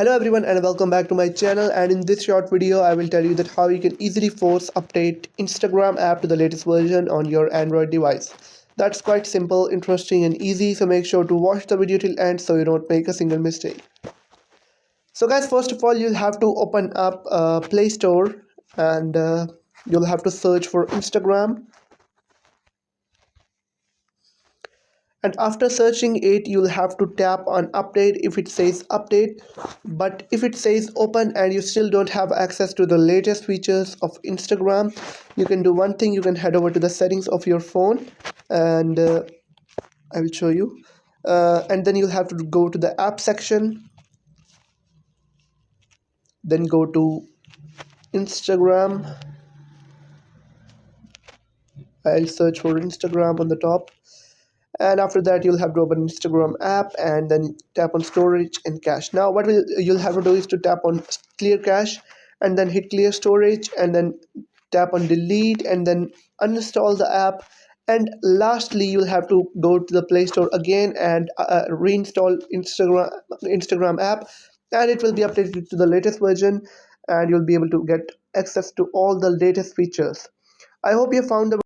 Hello everyone and welcome back to my channel, and in this short video I will tell you that how you can easily force update Instagram app to the latest version on your Android device. That's quite simple, interesting and easy, so make sure to watch the video till end so you don't make a single mistake. So guys, first of all you'll have to open up Play Store and you'll have to search for Instagram. And after searching it, you'll have to tap on update if it says update. But if it says open and you still don't have access to the latest features of Instagram, you can do one thing. You can head over to the settings of your phone, and I will show you. And then you'll have to go to the app section, then go to Instagram. I'll search for Instagram on the top, and after that you'll have to open Instagram app and then tap on storage and cache. Now what you'll have to do is to tap on clear cache and then hit clear storage and then tap on delete and then uninstall the app, and lastly you'll have to go to the Play Store again and reinstall Instagram app, and it will be updated to the latest version and you'll be able to get access to all the latest features. I hope you found the